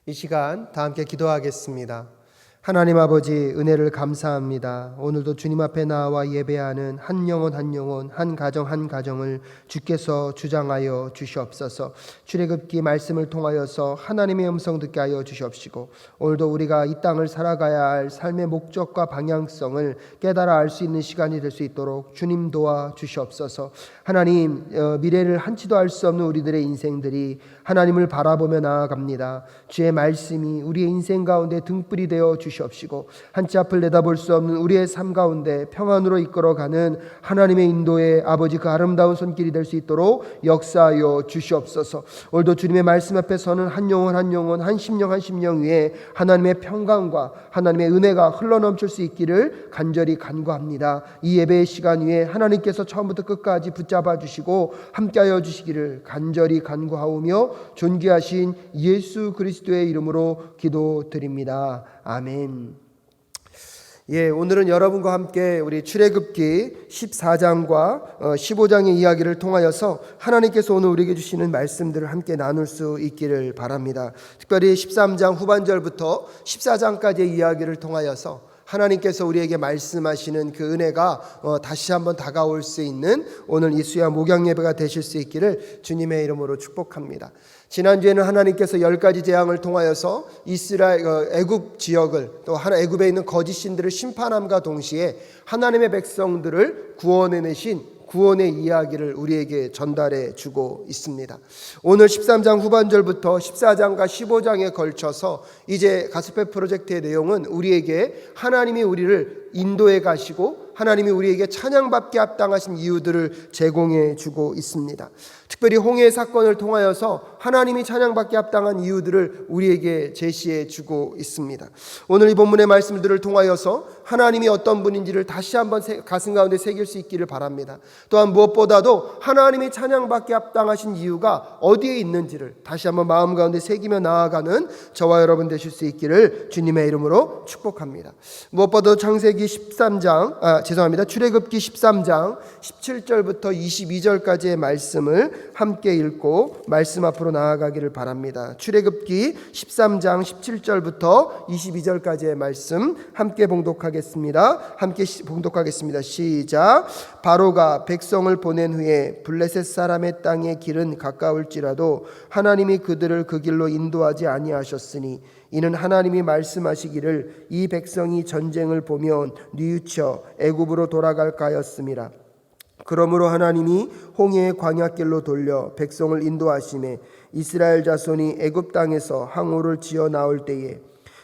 이 시간 다 함께 기도하겠습니다. 하나님 아버지, 은혜를 감사합니다. 오늘도 주님 앞에 나와 예배하는 한 영혼 한 영혼, 한 가정 한 가정을 주께서 주장하여 주시옵소서. 출애굽기 말씀을 통하여서 하나님의 음성 듣게 하여 주시옵시고, 오늘도 우리가 이 땅을 살아가야 할 삶의 목적과 방향성을 깨달아 알 수 있는 시간이 될 수 있도록 주님 도와 주시옵소서. 하나님, 미래를 한치도 알 수 없는 우리들의 인생들이 하나님을 바라보며 나아갑니다. 주의 말씀이 우리의 인생 가운데 등불이 되어 주시옵시고, 한치 앞을 내다볼 수 없는 우리의 삶 가운데 평안으로 이끌어가는 하나님의 인도의 아버지 그 아름다운 손길이 될 수 있도록 역사하여 주시옵소서. 오늘도 주님의 말씀 앞에 서는 한 영혼 한 영혼, 한 심령 한 심령 위에 하나님의 평강과 하나님의 은혜가 흘러넘칠 수 있기를 간절히 간구합니다. 이 예배의 시간 위에 하나님께서 처음부터 끝까지 붙잡아 주시고 함께하여 주시기를 간절히 간구하오며 존귀하신 예수 그리스도의 이름으로 기도드립니다. 아멘. 오늘은 여러분과 함께 우리 출애굽기 14장과 15장의 이야기를 통하여서 하나님께서 오늘 우리에게 주시는 말씀들을 함께 나눌 수 있기를 바랍니다. 특별히 13장 후반절부터 14장까지의 이야기를 통하여서 하나님께서 우리에게 말씀하시는 그 은혜가 다시 한번 다가올 수 있는 오늘 이 수야 목양 예배가 되실 수 있기를 주님의 이름으로 축복합니다. 지난주에는 하나님께서 10가지 재앙을 통하여서 이스라엘 애굽 지역을 또 애굽에 있는 거짓 신들을 심판함과 동시에 하나님의 백성들을 구원해내신 구원의 이야기를 우리에게 전달해 주고 있습니다. 오늘 13장 후반절부터 14장과 15장에 걸쳐서 이제 가스펠 프로젝트의 내용은 우리에게 하나님이 우리를 인도해 가시고 하나님이 우리에게 찬양받게 합당하신 이유들을 제공해 주고 있습니다. 특별히 홍해 사건을 통하여서 하나님이 찬양받게 합당한 이유들을 우리에게 제시해 주고 있습니다. 오늘 이 본문의 말씀들을 통하여서 하나님이 어떤 분인지를 다시 한번 가슴 가운데 새길 수 있기를 바랍니다. 또한 무엇보다도 하나님이 찬양받게 합당하신 이유가 어디에 있는지를 다시 한번 마음 가운데 새기며 나아가는 저와 여러분 되실 수 있기를 주님의 이름으로 축복합니다. 무엇보다도 출애굽기 13장 17절부터 22절까지의 말씀을 함께 읽고 말씀 앞으로 나아가기를 바랍니다. 출애굽기 13장 17절부터 22절까지의 말씀 함께 봉독하겠습니다. 시작. 바로가 백성을 보낸 후에 블레셋 사람의 땅의 길은 가까울지라도 하나님이 그들을 그 길로 인도하지 아니하셨으니 이는 하나님이 말씀하시기를 이 백성이 전쟁을 보면 뉘우쳐 애굽으로 돌아갈까 하였음이라. 그러므로 하나님이 홍해의 광야길로 돌려 백성을 인도하시매 이스라엘 자손이 애굽 땅에서 항우를 지어 나올 때에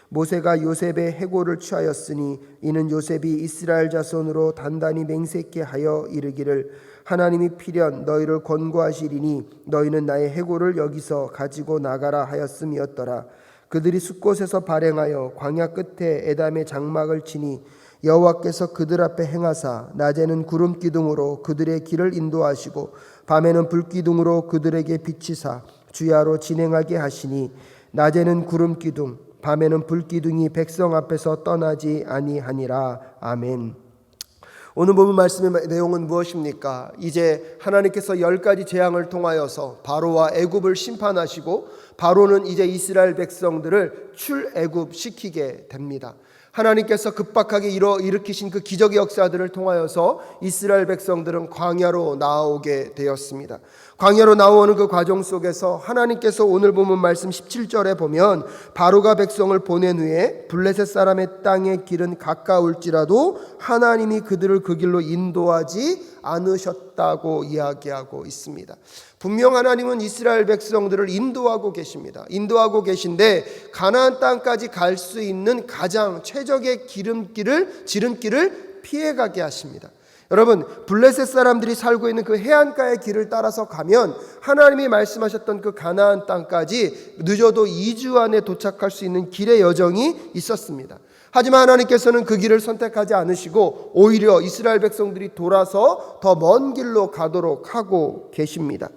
모세가 요셉의 해골을 취하였으니 이는 요셉이 이스라엘 자손으로 단단히 맹세케 하여 이르기를 하나님이 필연 너희를 권고하시리니 너희는 나의 해골을 여기서 가지고 나가라 하였음이었더라. 그들이 숫곳에서 발행하여 광야 끝에 에담의 장막을 치니 여호와께서 그들 앞에 행하사 낮에는 구름 기둥으로 그들의 길을 인도하시고 밤에는 불 기둥으로 그들에게 비치사 주야로 진행하게 하시니 낮에는 구름 기둥 밤에는 불 기둥이 백성 앞에서 떠나지 아니하니라. 아멘. 오늘 본문 말씀의 내용은 무엇입니까? 이제 하나님께서 10가지 재앙을 통하여서 바로와 애굽을 심판하시고 바로는 이제 이스라엘 백성들을 출애굽시키게 됩니다. 하나님께서 급박하게 일으키신 그 기적의 역사들을 통하여서 이스라엘 백성들은 광야로 나오게 되었습니다. 광야로 나오는 그 과정 속에서 하나님께서 오늘 본문 말씀 17절에 보면 바로가 백성을 보낸 후에 블레셋 사람의 땅의 길은 가까울지라도 하나님이 그들을 그 길로 인도하지 않으셨다고 이야기하고 있습니다. 분명 하나님은 이스라엘 백성들을 인도하고 계십니다. 인도하고 계신데 가나안 땅까지 갈 수 있는 가장 최적의 지름길을 피해가게 하십니다. 여러분, 블레셋 사람들이 살고 있는 그 해안가의 길을 따라서 가면 하나님이 말씀하셨던 그 가나안 땅까지 늦어도 2주 안에 도착할 수 있는 길의 여정이 있었습니다. 하지만 하나님께서는 그 길을 선택하지 않으시고 오히려 이스라엘 백성들이 돌아서 더 먼 길로 가도록 하고 계십니다.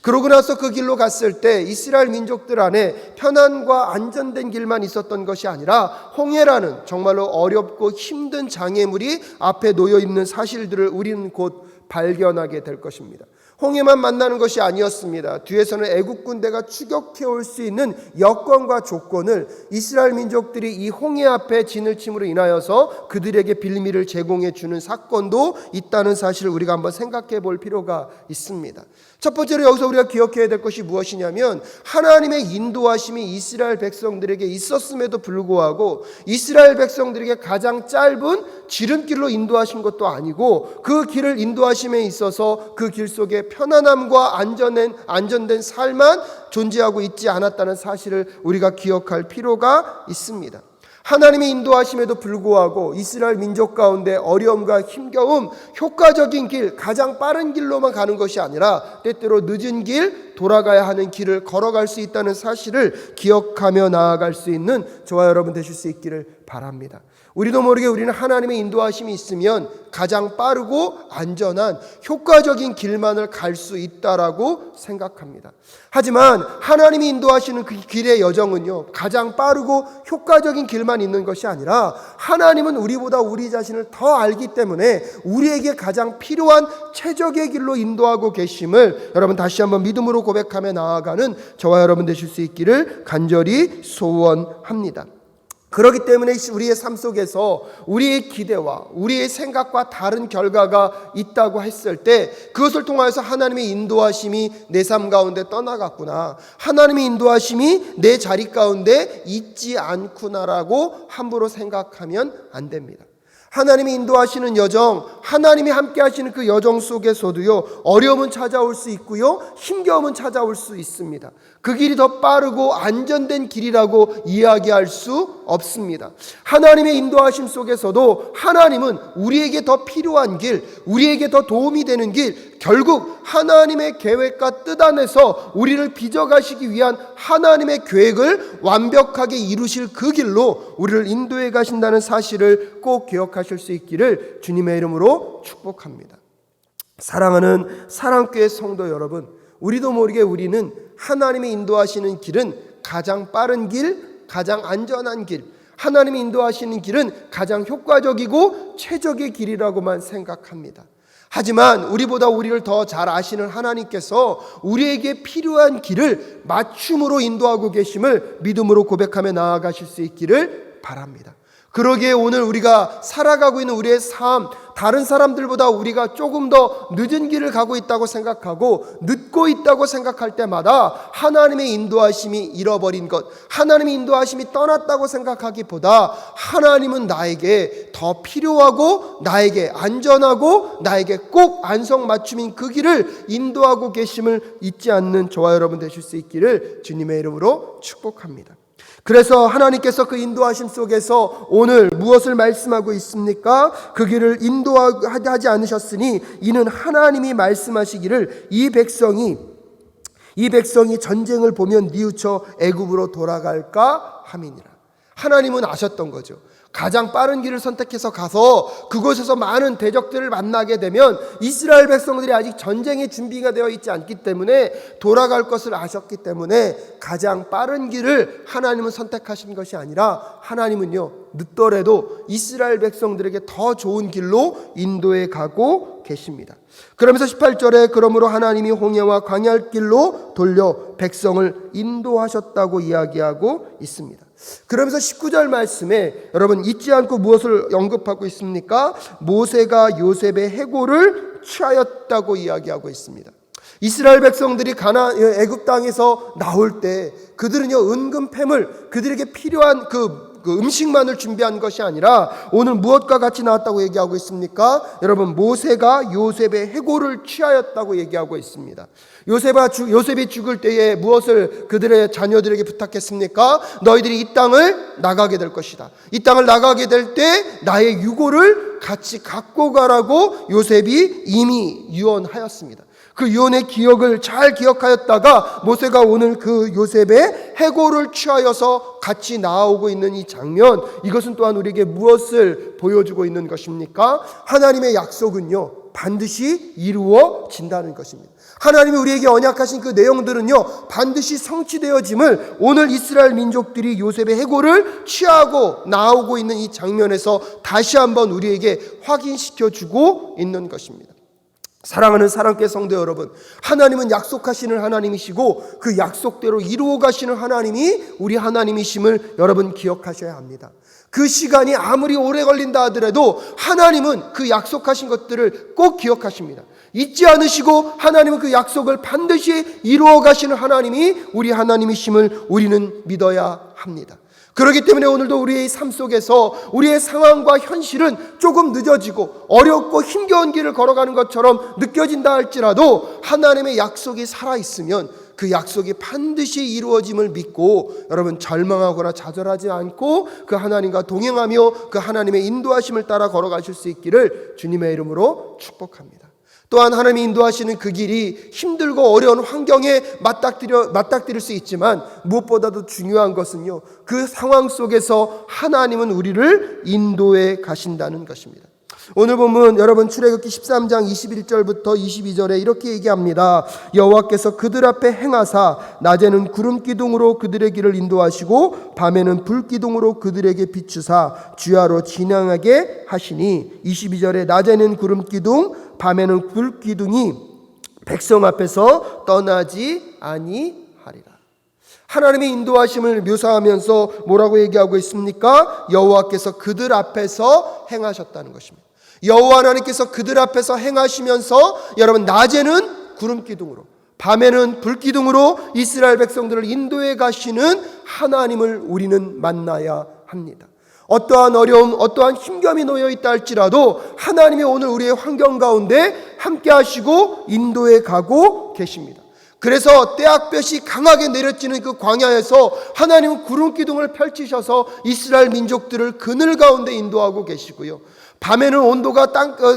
그러고 나서 그 길로 갔을 때 이스라엘 민족들 안에 편안과 안전된 길만 있었던 것이 아니라 홍해라는 정말로 어렵고 힘든 장애물이 앞에 놓여 있는 사실들을 우리는 곧 발견하게 될 것입니다. 홍해만 만나는 것이 아니었습니다. 뒤에서는 애국 군대가 추격해 올 수 있는 여건과 조건을 이스라엘 민족들이 이 홍해 앞에 진을 침으로 인하여서 그들에게 빌미를 제공해 주는 사건도 있다는 사실을 우리가 한번 생각해 볼 필요가 있습니다. 첫 번째로 여기서 우리가 기억해야 될 것이 무엇이냐면 하나님의 인도하심이 이스라엘 백성들에게 있었음에도 불구하고 이스라엘 백성들에게 가장 짧은 지름길로 인도하신 것도 아니고 그 길을 인도하심에 있어서 그 길 속에 편안함과 안전된 삶만 존재하고 있지 않았다는 사실을 우리가 기억할 필요가 있습니다. 하나님의 인도하심에도 불구하고 이스라엘 민족 가운데 어려움과 힘겨움, 효과적인 길, 가장 빠른 길로만 가는 것이 아니라 때때로 늦은 길, 돌아가야 하는 길을 걸어갈 수 있다는 사실을 기억하며 나아갈 수 있는 저와 여러분 되실 수 있기를 바랍니다. 우리도 모르게 우리는 하나님의 인도하심이 있으면 가장 빠르고 안전한 효과적인 길만을 갈 수 있다라고 생각합니다. 하지만 하나님이 인도하시는 그 길의 여정은요, 가장 빠르고 효과적인 길만 있는 것이 아니라 하나님은 우리보다 우리 자신을 더 알기 때문에 우리에게 가장 필요한 최적의 길로 인도하고 계심을 여러분 다시 한번 믿음으로 고백하며 나아가는 저와 여러분 되실 수 있기를 간절히 소원합니다. 그렇기 때문에 우리의 삶 속에서 우리의 기대와 우리의 생각과 다른 결과가 있다고 했을 때 그것을 통하여서 하나님의 인도하심이 내 삶 가운데 떠나갔구나, 하나님의 인도하심이 내 자리 가운데 있지 않구나라고 함부로 생각하면 안 됩니다. 하나님이 인도하시는 여정, 하나님이 함께 하시는 그 여정 속에서도요, 어려움은 찾아올 수 있고요, 힘겨움은 찾아올 수 있습니다. 그 길이 더 빠르고 안전된 길이라고 이야기할 수 없습니다. 하나님의 인도하심 속에서도 하나님은 우리에게 더 필요한 길, 우리에게 더 도움이 되는 길, 결국 하나님의 계획과 뜻 안에서 우리를 빚어가시기 위한 하나님의 계획을 완벽하게 이루실 그 길로 우리를 인도해 가신다는 사실을 꼭 기억하실 수 있기를 주님의 이름으로 축복합니다. 사랑하는 사랑교회 성도 여러분, 우리도 모르게 우리는 하나님이 인도하시는 길은 가장 빠른 길, 가장 안전한 길, 하나님이 인도하시는 길은 가장 효과적이고 최적의 길이라고만 생각합니다. 하지만 우리보다 우리를 더 잘 아시는 하나님께서 우리에게 필요한 길을 맞춤으로 인도하고 계심을 믿음으로 고백하며 나아가실 수 있기를 바랍니다. 그러기에 오늘 우리가 살아가고 있는 우리의 삶, 다른 사람들보다 우리가 조금 더 늦은 길을 가고 있다고 생각하고 늦고 있다고 생각할 때마다 하나님의 인도하심이 잃어버린 것, 하나님의 인도하심이 떠났다고 생각하기보다 하나님은 나에게 더 필요하고 나에게 안전하고 나에게 꼭 안성맞춤인 그 길을 인도하고 계심을 잊지 않는 저와 여러분 되실 수 있기를 주님의 이름으로 축복합니다. 그래서 하나님께서 그 인도하심 속에서 오늘 무엇을 말씀하고 있습니까? 그 길을 인도하지 않으셨으니 이는 하나님이 말씀하시기를 이 백성이 전쟁을 보면 뉘우쳐 애굽으로 돌아갈까 함이니라. 하나님은 아셨던 거죠. 가장 빠른 길을 선택해서 가서 그곳에서 많은 대적들을 만나게 되면 이스라엘 백성들이 아직 전쟁의 준비가 되어 있지 않기 때문에 돌아갈 것을 아셨기 때문에 가장 빠른 길을 하나님은 선택하신 것이 아니라 하나님은요, 늦더라도 이스라엘 백성들에게 더 좋은 길로 인도해 가고 계십니다. 그러면서 18절에 그러므로 하나님이 홍해와 광야의 길로 돌려 백성을 인도하셨다고 이야기하고 있습니다. 그러면서 19절 말씀에 여러분 잊지 않고 무엇을 언급하고 있습니까? 모세가 요셉의 해골을 취하였다고 이야기하고 있습니다. 이스라엘 백성들이 애굽 땅에서 나올 때 그들은요, 은금 폐물, 그들에게 필요한 그 음식만을 준비한 것이 아니라 오늘 무엇과 같이 나왔다고 얘기하고 있습니까? 여러분, 모세가 요셉의 해골을 취하였다고 얘기하고 있습니다. 요셉이 죽을 때에 무엇을 그들의 자녀들에게 부탁했습니까? 너희들이 이 땅을 나가게 될 것이다. 이 땅을 나가게 될 때 나의 유고를 같이 갖고 가라고 요셉이 이미 유언하였습니다. 그 유언의 기억을 잘 기억하였다가 모세가 오늘 그 요셉의 해골을 취하여서 같이 나오고 있는 이 장면, 이것은 또한 우리에게 무엇을 보여주고 있는 것입니까? 하나님의 약속은요, 반드시 이루어진다는 것입니다. 하나님이 우리에게 언약하신 그 내용들은요, 반드시 성취되어짐을 오늘 이스라엘 민족들이 요셉의 해골을 취하고 나오고 있는 이 장면에서 다시 한번 우리에게 확인시켜주고 있는 것입니다. 사랑하는 사랑교회 성도 여러분, 하나님은 약속하시는 하나님이시고 그 약속대로 이루어 가시는 하나님이 우리 하나님이심을 여러분 기억하셔야 합니다. 그 시간이 아무리 오래 걸린다 하더라도 하나님은 그 약속하신 것들을 꼭 기억하십니다. 잊지 않으시고 하나님은 그 약속을 반드시 이루어 가시는 하나님이 우리 하나님이심을 우리는 믿어야 합니다. 그렇기 때문에 오늘도 우리의 삶 속에서 우리의 상황과 현실은 조금 늦어지고 어렵고 힘겨운 길을 걸어가는 것처럼 느껴진다 할지라도 하나님의 약속이 살아있으면 그 약속이 반드시 이루어짐을 믿고 여러분 절망하거나 좌절하지 않고 그 하나님과 동행하며 그 하나님의 인도하심을 따라 걸어가실 수 있기를 주님의 이름으로 축복합니다. 또한 하나님이 인도하시는 그 길이 힘들고 어려운 환경에 맞닥뜨릴 수 있지만 무엇보다도 중요한 것은요, 그 상황 속에서 하나님은 우리를 인도해 가신다는 것입니다. 오늘 본문 여러분 출애굽기 13장 21절부터 22절에 이렇게 얘기합니다. 여호와께서 그들 앞에 행하사 낮에는 구름 기둥으로 그들의 길을 인도하시고 밤에는 불 기둥으로 그들에게 비추사 주야로 진행하게 하시니 22절에 낮에는 구름 기둥 밤에는 불 기둥이 백성 앞에서 떠나지 아니하리라. 하나님의 인도하심을 묘사하면서 뭐라고 얘기하고 있습니까? 여호와께서 그들 앞에서 행하셨다는 것입니다. 여호와 하나님께서 그들 앞에서 행하시면서 여러분 낮에는 구름 기둥으로 밤에는 불 기둥으로 이스라엘 백성들을 인도해 가시는 하나님을 우리는 만나야 합니다. 어떠한 어려움, 어떠한 힘겨움이 놓여 있다 할지라도 하나님이 오늘 우리의 환경 가운데 함께 하시고 인도해 가고 계십니다. 그래서 떼약볕이 강하게 내려지는 그 광야에서 하나님은 구름 기둥을 펼치셔서 이스라엘 민족들을 그늘 가운데 인도하고 계시고요. 밤에는 온도가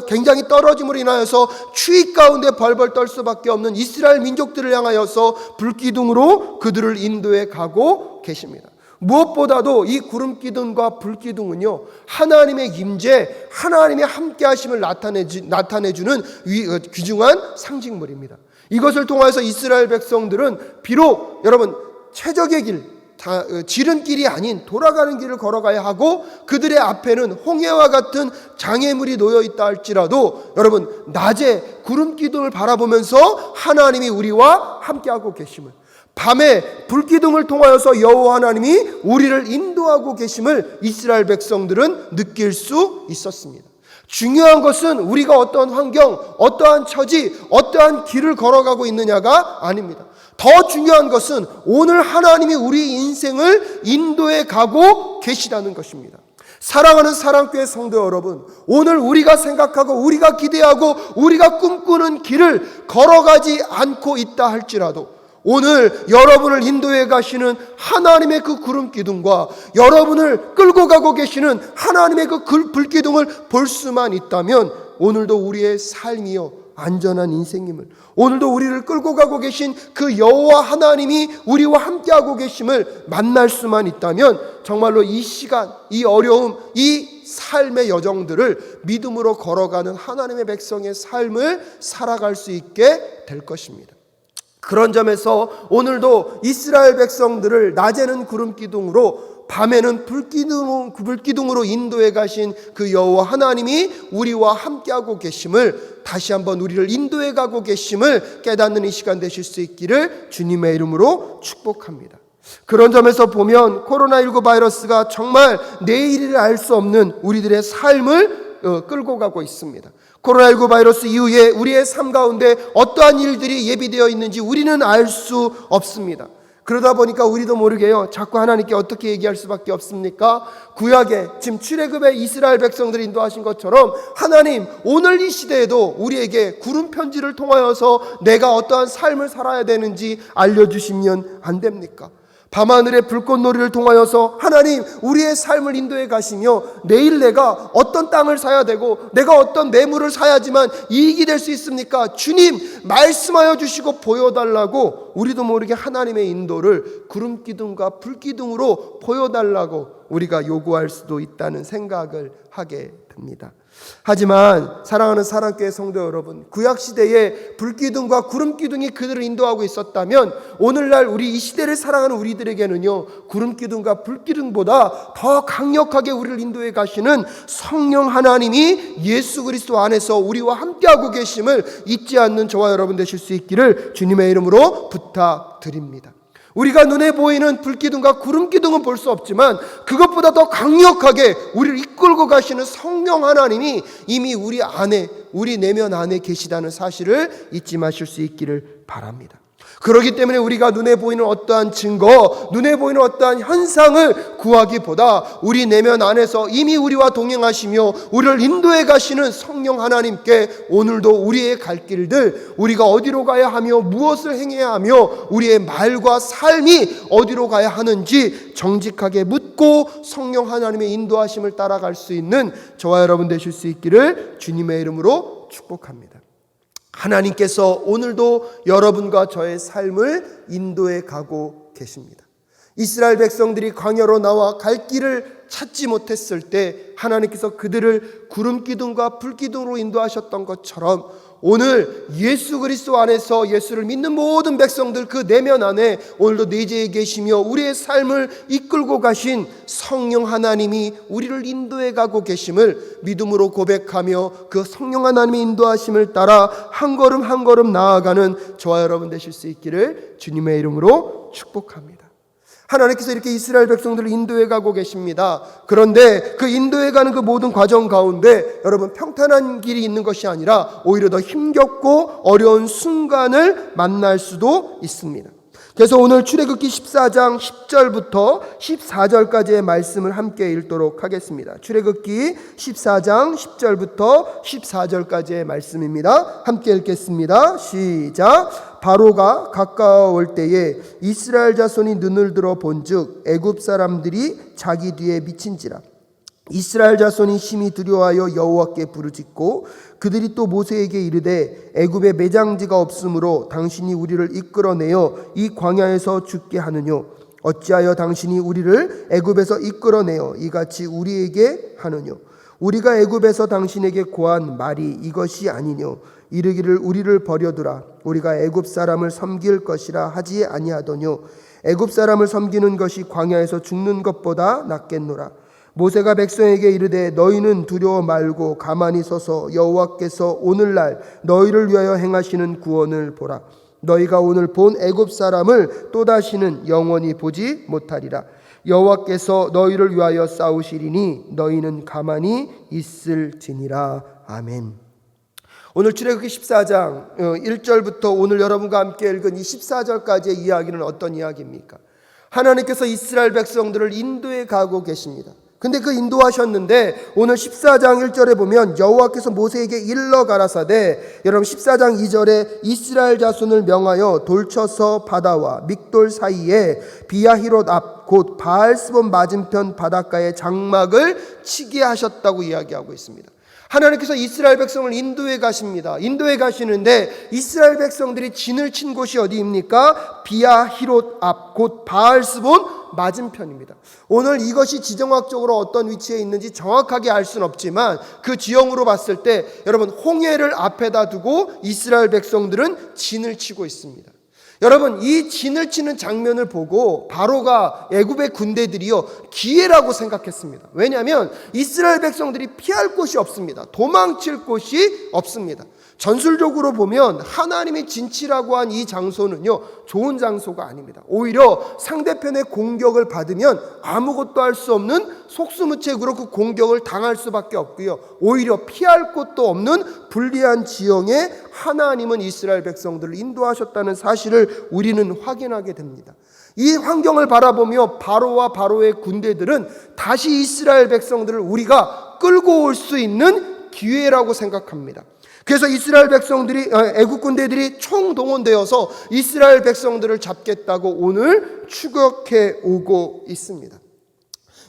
굉장히 떨어짐으로 인하여서 추위 가운데 벌벌 떨 수밖에 없는 이스라엘 민족들을 향하여서 불기둥으로 그들을 인도해 가고 계십니다. 무엇보다도 이 구름기둥과 불기둥은요, 하나님의 임재, 하나님의 함께하심을 나타내주는 귀중한 상징물입니다. 이것을 통해서 이스라엘 백성들은 비록 여러분 최적의 길, 지름길이 아닌 돌아가는 길을 걸어가야 하고 그들의 앞에는 홍해와 같은 장애물이 놓여 있다 할지라도 여러분 낮에 구름기둥을 바라보면서 하나님이 우리와 함께하고 계심을, 밤에 불기둥을 통하여서 여호와 하나님이 우리를 인도하고 계심을 이스라엘 백성들은 느낄 수 있었습니다. 중요한 것은 우리가 어떠한 환경, 어떠한 처지, 어떠한 길을 걸어가고 있느냐가 아닙니다. 더 중요한 것은 오늘 하나님이 우리 인생을 인도해 가고 계시다는 것입니다. 사랑하는 사랑교회 성도 여러분, 오늘 우리가 생각하고 우리가 기대하고 우리가 꿈꾸는 길을 걸어가지 않고 있다 할지라도 오늘 여러분을 인도해 가시는 하나님의 그 구름 기둥과 여러분을 끌고 가고 계시는 하나님의 그 불기둥을 볼 수만 있다면 오늘도 우리의 삶이요 안전한 인생임을, 오늘도 우리를 끌고 가고 계신 그 여호와 하나님이 우리와 함께하고 계심을 만날 수만 있다면 정말로 이 시간, 이 어려움, 이 삶의 여정들을 믿음으로 걸어가는 하나님의 백성의 삶을 살아갈 수 있게 될 것입니다. 그런 점에서 오늘도 이스라엘 백성들을 낮에는 구름 기둥으로 밤에는 불기둥으로 인도해 가신 그 여호와 하나님이 우리와 함께하고 계심을, 다시 한번 우리를 인도해 가고 계심을 깨닫는 이 시간 되실 수 있기를 주님의 이름으로 축복합니다. 그런 점에서 보면 코로나19 바이러스가 정말 내일을 알 수 없는 우리들의 삶을 끌고 가고 있습니다. 코로나19 바이러스 이후에 우리의 삶 가운데 어떠한 일들이 예비되어 있는지 우리는 알 수 없습니다. 그러다 보니까 우리도 모르게요, 자꾸 하나님께 어떻게 얘기할 수밖에 없습니까? 구약에 지금 출애굽에 이스라엘 백성들을 인도하신 것처럼 하나님 오늘 이 시대에도 우리에게 구름 편지를 통하여서 내가 어떠한 삶을 살아야 되는지 알려주시면 안 됩니까? 밤하늘의 불꽃놀이를 통하여서 하나님 우리의 삶을 인도해 가시며 내일 내가 어떤 땅을 사야 되고 내가 어떤 매물을 사야지만 이익이 될 수 있습니까? 주님 말씀하여 주시고 보여달라고 우리도 모르게 하나님의 인도를 구름기둥과 불기둥으로 보여달라고 우리가 요구할 수도 있다는 생각을 하게 됩니다. 하지만 사랑하는 사랑교회 성도 여러분, 구약시대에 불기둥과 구름기둥이 그들을 인도하고 있었다면 오늘날 우리 이 시대를 사랑하는 우리들에게는요, 구름기둥과 불기둥보다 더 강력하게 우리를 인도해 가시는 성령 하나님이 예수 그리스도 안에서 우리와 함께하고 계심을 잊지 않는 저와 여러분 되실 수 있기를 주님의 이름으로 부탁드립니다. 우리가 눈에 보이는 불기둥과 구름기둥은 볼 수 없지만 그것보다 더 강력하게 우리를 이끌고 가시는 성령 하나님이 이미 우리 안에, 우리 내면 안에 계시다는 사실을 잊지 마실 수 있기를 바랍니다. 그렇기 때문에 우리가 눈에 보이는 어떠한 증거, 눈에 보이는 어떠한 현상을 구하기보다 우리 내면 안에서 이미 우리와 동행하시며 우리를 인도해 가시는 성령 하나님께 오늘도 우리의 갈 길들, 우리가 어디로 가야 하며 무엇을 행해야 하며 우리의 말과 삶이 어디로 가야 하는지 정직하게 묻고 성령 하나님의 인도하심을 따라갈 수 있는 저와 여러분 되실 수 있기를 주님의 이름으로 축복합니다. 하나님께서 오늘도 여러분과 저의 삶을 인도해 가고 계십니다. 이스라엘 백성들이 광야로 나와 갈 길을 찾지 못했을 때 하나님께서 그들을 구름기둥과 불기둥으로 인도하셨던 것처럼 오늘 예수 그리스도 안에서 예수를 믿는 모든 백성들 그 내면 안에 오늘도 내재해 계시며 우리의 삶을 이끌고 가신 성령 하나님이 우리를 인도해 가고 계심을 믿음으로 고백하며 그 성령 하나님의 인도하심을 따라 한 걸음 한 걸음 나아가는 저와 여러분 되실 수 있기를 주님의 이름으로 축복합니다. 하나님께서 이렇게 이스라엘 백성들을 인도해 가고 계십니다. 그런데 그 인도해 가는 그 모든 과정 가운데 여러분 평탄한 길이 있는 것이 아니라 오히려 더 힘겹고 어려운 순간을 만날 수도 있습니다. 그래서 오늘 출애굽기 14장 10절부터 14절까지의 말씀을 함께 읽도록 하겠습니다. 출애굽기 14장 10절부터 14절까지의 말씀입니다. 함께 읽겠습니다. 시작. 바로가 가까워올 때에 이스라엘 자손이 눈을 들어 본즉 애굽 사람들이 자기 뒤에 미친지라. 이스라엘 자손이 심히 두려워하여 여호와께 부르짖고 그들이 또 모세에게 이르되 애굽에 매장지가 없으므로 당신이 우리를 이끌어내어 이 광야에서 죽게 하느뇨. 어찌하여 당신이 우리를 애굽에서 이끌어내어 이같이 우리에게 하느뇨. 우리가 애굽에서 당신에게 고한 말이 이것이 아니뇨. 이르기를 우리를 버려두라. 우리가 애굽 사람을 섬길 것이라 하지 아니하더뇨. 애굽 사람을 섬기는 것이 광야에서 죽는 것보다 낫겠노라. 모세가 백성에게 이르되 너희는 두려워 말고 가만히 서서 여호와께서 오늘날 너희를 위하여 행하시는 구원을 보라. 너희가 오늘 본 애굽 사람을 또다시는 영원히 보지 못하리라. 여호와께서 너희를 위하여 싸우시리니 너희는 가만히 있을지니라. 아멘. 오늘 출애굽기 14장 1절부터 오늘 여러분과 함께 읽은 이 14절까지의 이야기는 어떤 이야기입니까? 하나님께서 이스라엘 백성들을 인도해 가고 계십니다. 근데 그 인도하셨는데 오늘 14장 1절에 보면 여호와께서 모세에게 일러 가라사대, 여러분 14장 2절에 이스라엘 자손을 명하여 돌쳐서 바다와 믹돌 사이에 비야히롯 앞 곧 바알스본 맞은편 바닷가에 장막을 치게 하셨다고 이야기하고 있습니다. 하나님께서 이스라엘 백성을 인도해 가십니다. 인도해 가시는데 이스라엘 백성들이 진을 친 곳이 어디입니까? 비야히롯 앞 곧 바알스본 맞은편입니다. 오늘 이것이 지정학적으로 어떤 위치에 있는지 정확하게 알 수는 없지만 그 지형으로 봤을 때 여러분 홍해를 앞에다 두고 이스라엘 백성들은 진을 치고 있습니다. 여러분 이 진을 치는 장면을 보고 바로가 애굽의 군대들이요 기회라고 생각했습니다. 왜냐하면 이스라엘 백성들이 피할 곳이 없습니다. 도망칠 곳이 없습니다. 전술적으로 보면 하나님이 진치라고 한 이 장소는요 좋은 장소가 아닙니다. 오히려 상대편의 공격을 받으면 아무것도 할 수 없는 속수무책으로 그 공격을 당할 수밖에 없고요, 오히려 피할 곳도 없는 불리한 지형에 하나님은 이스라엘 백성들을 인도하셨다는 사실을 우리는 확인하게 됩니다. 이 환경을 바라보며 바로와 바로의 군대들은 다시 이스라엘 백성들을 우리가 끌고 올 수 있는 기회라고 생각합니다. 그래서 이스라엘 백성들이 애국 군대들이 총동원되어서 이스라엘 백성들을 잡겠다고 오늘 추격해 오고 있습니다.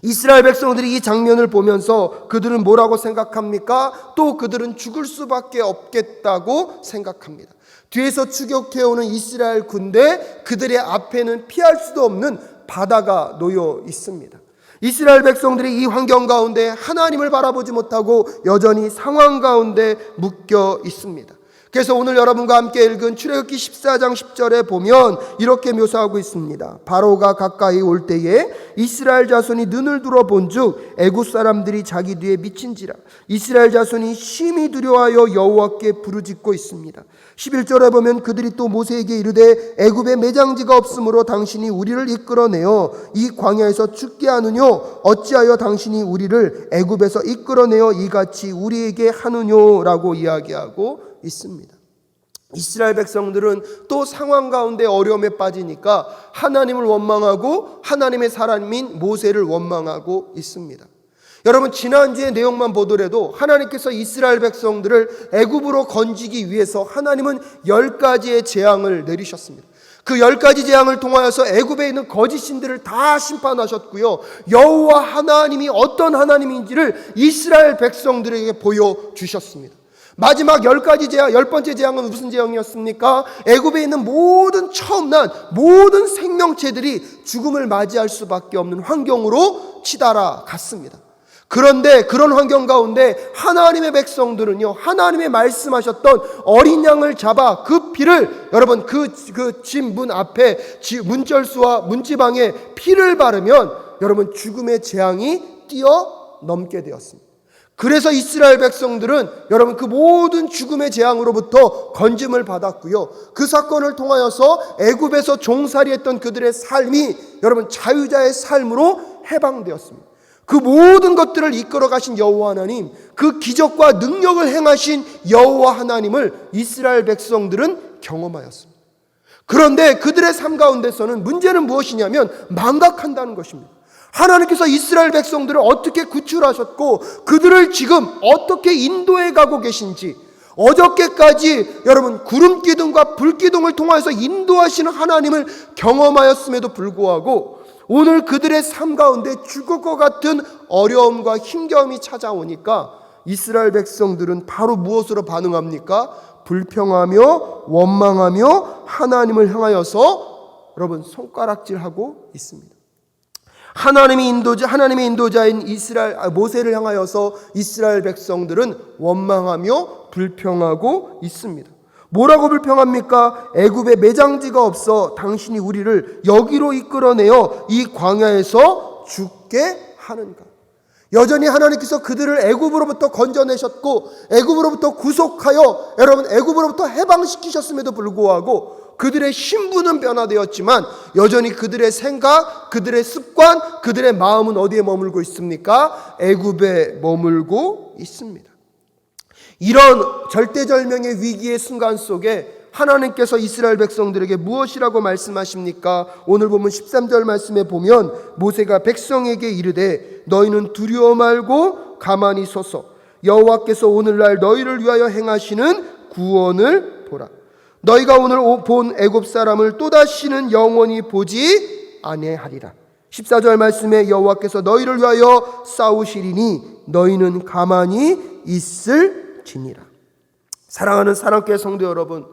이스라엘 백성들이 이 장면을 보면서 그들은 뭐라고 생각합니까? 또 그들은 죽을 수밖에 없겠다고 생각합니다. 뒤에서 추격해오는 이스라엘 군대, 그들의 앞에는 피할 수도 없는 바다가 놓여 있습니다. 이스라엘 백성들이 이 환경 가운데 하나님을 바라보지 못하고 여전히 상황 가운데 묶여 있습니다. 그래서 오늘 여러분과 함께 읽은 출애굽기 14장 10절에 보면 이렇게 묘사하고 있습니다. 바로가 가까이 올 때에 이스라엘 자손이 눈을 들어 본즉 애굽 사람들이 자기 뒤에 미친지라. 이스라엘 자손이 심히 두려워하여 여호와께 부르짖고 있습니다. 11절에 보면 그들이 또 모세에게 이르되 애굽에 매장지가 없으므로 당신이 우리를 이끌어내어 이 광야에서 죽게 하느뇨 어찌하여 당신이 우리를 애굽에서 이끌어내어 이같이 우리에게 하느뇨라고 이야기하고 있습니다. 이스라엘 백성들은 또 상황 가운데 어려움에 빠지니까 하나님을 원망하고 하나님의 사람인 모세를 원망하고 있습니다. 여러분, 지난주의 내용만 보더라도 하나님께서 이스라엘 백성들을 애굽으로 건지기 위해서 하나님은 10가지의 재앙을 내리셨습니다. 그 10가지 재앙을 통하여서 애굽에 있는 거짓 신들을 다 심판하셨고요, 여호와 하나님이 어떤 하나님인지를 이스라엘 백성들에게 보여주셨습니다. 마지막 10가지 재앙, 10번째 재앙은 무슨 재앙이었습니까? 애굽에 있는 모든 처음 난 모든 생명체들이 죽음을 맞이할 수밖에 없는 환경으로 치달아 갔습니다. 그런데 그런 환경 가운데 하나님의 백성들은요, 하나님의 말씀하셨던 어린 양을 잡아 그 피를, 여러분, 그 집 문 앞에 문절수와 문지방에 피를 바르면 여러분 죽음의 재앙이 뛰어넘게 되었습니다. 그래서 이스라엘 백성들은 여러분 그 모든 죽음의 재앙으로부터 건짐을 받았고요, 그 사건을 통하여서 애굽에서 종살이했던 그들의 삶이 여러분 자유자의 삶으로 해방되었습니다. 그 모든 것들을 이끌어 가신 여호와 하나님, 그 기적과 능력을 행하신 여호와 하나님을 이스라엘 백성들은 경험하였습니다. 그런데 그들의 삶 가운데서는 문제는 무엇이냐면 망각한다는 것입니다. 하나님께서 이스라엘 백성들을 어떻게 구출하셨고 그들을 지금 어떻게 인도해 가고 계신지, 어저께까지 여러분 구름 기둥과 불 기둥을 통해서 인도하시는 하나님을 경험하였음에도 불구하고 오늘 그들의 삶 가운데 죽을 것 같은 어려움과 힘겨움이 찾아오니까 이스라엘 백성들은 바로 무엇으로 반응합니까? 불평하며 원망하며 하나님을 향하여서 여러분 손가락질하고 있습니다. 하나님의 인도자인 모세를 향하여서 이스라엘 백성들은 원망하며 불평하고 있습니다. 뭐라고 불평합니까? 애굽에 매장지가 없어 당신이 우리를 여기로 이끌어내어 이 광야에서 죽게 하는가? 여전히 하나님께서 그들을 애굽으로부터 건져내셨고 애굽으로부터 구속하여 여러분 애굽으로부터 해방시키셨음에도 불구하고 그들의 신분은 변화되었지만 여전히 그들의 생각, 그들의 습관, 그들의 마음은 어디에 머물고 있습니까? 애굽에 머물고 있습니다. 이런 절대절명의 위기의 순간 속에 하나님께서 이스라엘 백성들에게 무엇이라고 말씀하십니까? 오늘 보면 13절 말씀에 보면 모세가 백성에게 이르되 너희는 두려워 말고 가만히 서서 여호와께서 오늘날 너희를 위하여 행하시는 구원을 보라. 너희가 오늘 본 애굽 사람을 또다시는 영원히 보지 아니하리라. 14절 말씀에 여호와께서 너희를 위하여 싸우시리니 너희는 가만히 있을지니라. 사랑하는 사랑교회 성도 여러분,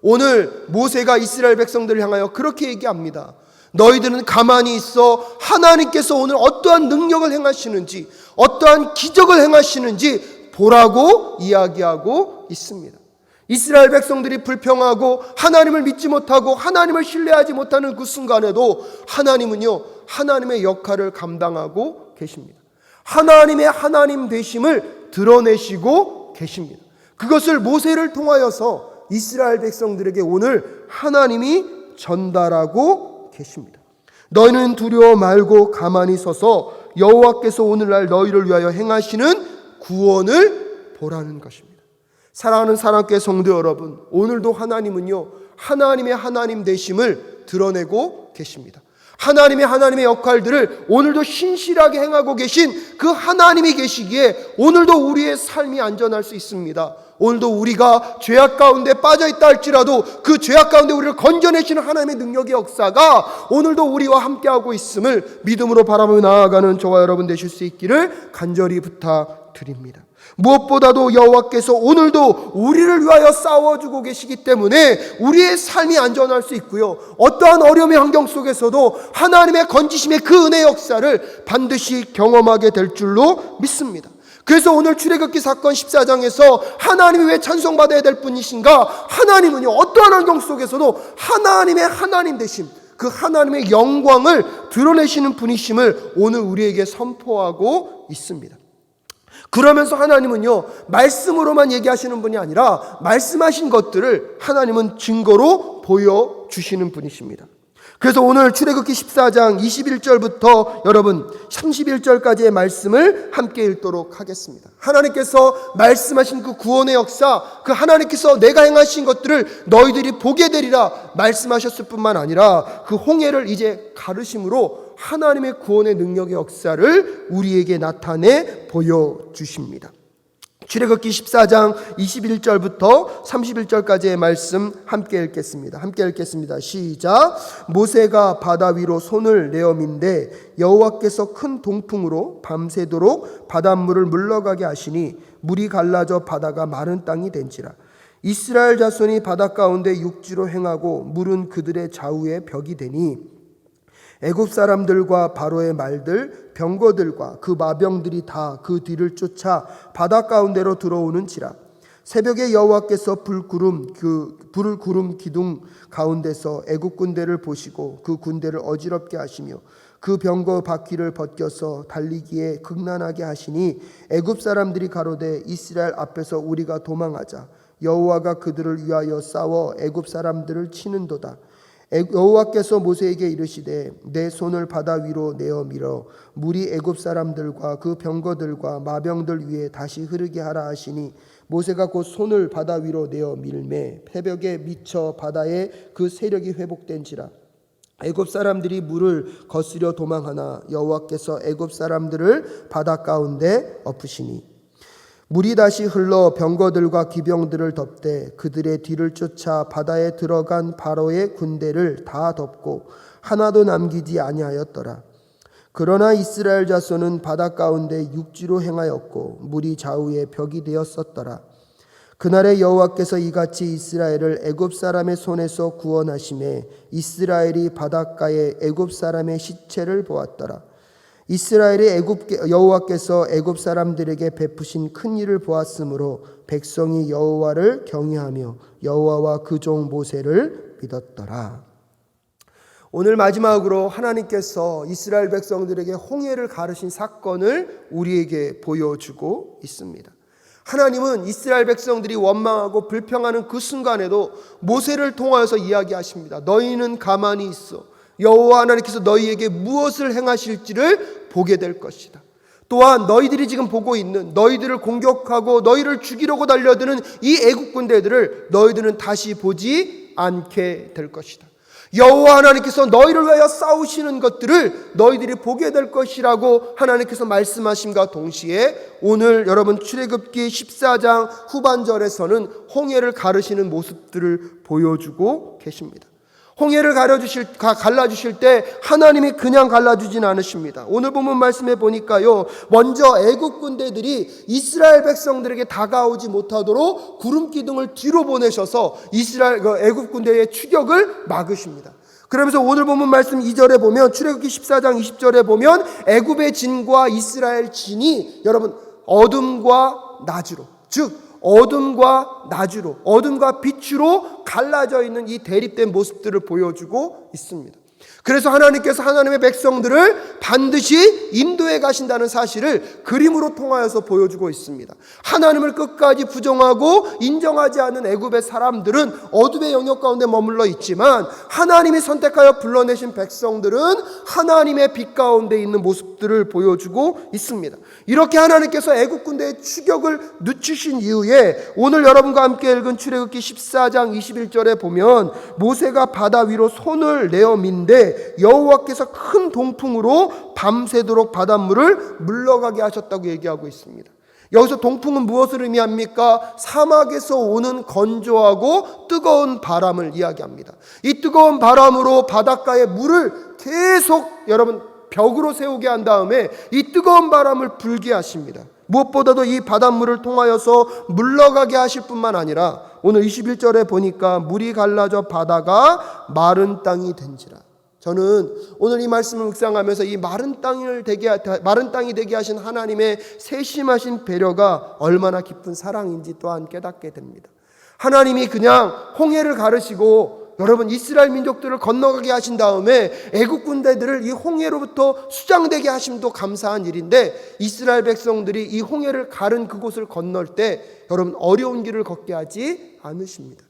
오늘 모세가 이스라엘 백성들을 향하여 그렇게 얘기합니다. 너희들은 가만히 있어 하나님께서 오늘 어떠한 능력을 행하시는지, 어떠한 기적을 행하시는지 보라고 이야기하고 있습니다. 이스라엘 백성들이 불평하고 하나님을 믿지 못하고 하나님을 신뢰하지 못하는 그 순간에도 하나님은요, 하나님의 역할을 감당하고 계십니다. 하나님의 하나님 되심을 드러내시고 계십니다. 그것을 모세를 통하여서 이스라엘 백성들에게 오늘 하나님이 전달하고 계십니다. 너희는 두려워 말고 가만히 서서 여호와께서 오늘날 너희를 위하여 행하시는 구원을 보라는 것입니다. 사랑하는 사랑교회 성도 여러분, 오늘도 하나님은요, 하나님의 하나님 되심을 드러내고 계십니다. 하나님의 역할들을 오늘도 신실하게 행하고 계신 그 하나님이 계시기에 오늘도 우리의 삶이 안전할 수 있습니다. 오늘도 우리가 죄악 가운데 빠져있다 할지라도 그 죄악 가운데 우리를 건져내시는 하나님의 능력의 역사가 오늘도 우리와 함께하고 있음을 믿음으로 바라보며 나아가는 저와 여러분 되실 수 있기를 간절히 부탁드립니다. 무엇보다도 여호와께서 오늘도 우리를 위하여 싸워주고 계시기 때문에 우리의 삶이 안전할 수 있고요, 어떠한 어려움의 환경 속에서도 하나님의 건지심의 그 은혜의 역사를 반드시 경험하게 될 줄로 믿습니다. 그래서 오늘 출애굽기 사건 14장에서 하나님이 왜 찬송받아야 될 분이신가? 하나님은요, 어떠한 환경 속에서도 하나님의 하나님 되심, 그 하나님의 영광을 드러내시는 분이심을 오늘 우리에게 선포하고 있습니다. 그러면서 하나님은요, 말씀으로만 얘기하시는 분이 아니라 말씀하신 것들을 하나님은 증거로 보여주시는 분이십니다. 그래서 오늘 출애굽기 14장 21절부터 여러분 31절까지의 말씀을 함께 읽도록 하겠습니다. 하나님께서 말씀하신 그 구원의 역사, 그 하나님께서 내가 행하신 것들을 너희들이 보게 되리라 말씀하셨을 뿐만 아니라 그 홍해를 이제 가르심으로 하나님의 구원의 능력의 역사를 우리에게 나타내 보여주십니다. 출애굽기 14장 21절부터 31절까지의 말씀 함께 읽겠습니다. 시작. 모세가 바다 위로 손을 내어 민데 여호와께서 큰 동풍으로 밤새도록 바닷물을 물러가게 하시니 물이 갈라져 바다가 마른 땅이 된지라. 이스라엘 자손이 바다 가운데 육지로 행하고 물은 그들의 좌우에 벽이 되니 애굽 사람들과 바로의 말들 병거들과 그 마병들이 다 그 뒤를 쫓아 바다 가운데로 들어오는지라. 새벽에 여호와께서 불을 구름 기둥 가운데서 애굽 군대를 보시고 그 군대를 어지럽게 하시며 그 병거 바퀴를 벗겨서 달리기에 극난하게 하시니 애굽 사람들이 가로되 이스라엘 앞에서 우리가 도망하자. 여호와가 그들을 위하여 싸워 애굽 사람들을 치는도다. 여호와께서 모세에게 이르시되 내 손을 바다 위로 내어 밀어 물이 애굽 사람들과 그 병거들과 마병들 위에 다시 흐르게 하라 하시니 모세가 곧 손을 바다 위로 내어 밀매 패벽에 미쳐 바다에 그 세력이 회복된지라. 애굽 사람들이 물을 거스려 도망하나 여호와께서 애굽 사람들을 바다 가운데 엎으시니 물이 다시 흘러 병거들과 기병들을 덮되 그들의 뒤를 쫓아 바다에 들어간 바로의 군대를 다 덮고 하나도 남기지 아니하였더라. 그러나 이스라엘 자손은 바다 가운데 육지로 행하였고 물이 좌우에 벽이 되었었더라. 그날에 여호와께서 이같이 이스라엘을 애굽 사람의 손에서 구원하심에 이스라엘이 바닷가에 애굽 사람의 시체를 보았더라. 이스라엘이 여호와께서 애굽 사람들에게 베푸신 큰 일을 보았으므로 백성이 여호와를 경외하며 여호와와 그 종 모세를 믿었더라. 오늘 마지막으로 하나님께서 이스라엘 백성들에게 홍해를 가르신 사건을 우리에게 보여주고 있습니다. 하나님은 이스라엘 백성들이 원망하고 불평하는 그 순간에도 모세를 통하여서 이야기하십니다. 너희는 가만히 있어. 여호와 하나님께서 너희에게 무엇을 행하실지를 보게 될 것이다. 또한 너희들이 지금 보고 있는 너희들을 공격하고 너희를 죽이려고 달려드는 이 애국 군대들을 너희들은 다시 보지 않게 될 것이다. 여호와 하나님께서 너희를 위하여 싸우시는 것들을 너희들이 보게 될 것이라고 하나님께서 말씀하심과 동시에 오늘 여러분 출애굽기 14장 후반절에서는 홍해를 가르시는 모습들을 보여주고 계십니다. 홍해를 갈라주실 때 하나님이 그냥 갈라주진 않으십니다. 오늘 본문 말씀에 보니까요, 먼저 애국 군대들이 이스라엘 백성들에게 다가오지 못하도록 구름 기둥을 뒤로 보내셔서 애국 군대의 추격을 막으십니다. 그러면서 오늘 본문 말씀 2절에 보면 출애굽기 14장 20절에 보면 애굽의 진과 이스라엘 진이 여러분 어둠과 낮으로, 즉 어둠과 낮으로, 어둠과 빛으로 갈라져 있는 이 대립된 모습들을 보여주고 있습니다. 그래서 하나님께서 하나님의 백성들을 반드시 인도해 가신다는 사실을 그림으로 통하여서 보여주고 있습니다. 하나님을 끝까지 부정하고 인정하지 않은 애굽의 사람들은 어둠의 영역 가운데 머물러 있지만 하나님이 선택하여 불러내신 백성들은 하나님의 빛 가운데 있는 모습들을 보여주고 있습니다. 이렇게 하나님께서 애굽 군대의 추격을 늦추신 이후에 오늘 여러분과 함께 읽은 출애굽기 14장 21절에 보면 모세가 바다 위로 손을 내어 민데 여호와께서 큰 동풍으로 밤새도록 바닷물을 물러가게 하셨다고 얘기하고 있습니다. 여기서 동풍은 무엇을 의미합니까? 사막에서 오는 건조하고 뜨거운 바람을 이야기합니다. 이 뜨거운 바람으로 바닷가의 물을 계속 여러분 벽으로 세우게 한 다음에 이 뜨거운 바람을 불게 하십니다. 무엇보다도 이 바닷물을 통하여서 물러가게 하실 뿐만 아니라 오늘 21절에 보니까 물이 갈라져 바다가 마른 땅이 된지라. 저는 오늘 이 말씀을 묵상하면서 이 마른 땅이 되게 하신 하나님의 세심하신 배려가 얼마나 깊은 사랑인지 또한 깨닫게 됩니다. 하나님이 그냥 홍해를 가르시고 여러분 이스라엘 민족들을 건너가게 하신 다음에 애국 군대들을 이 홍해로부터 수장되게 하심도 감사한 일인데, 이스라엘 백성들이 이 홍해를 가른 그곳을 건널 때 여러분 어려운 길을 걷게 하지 않으십니다.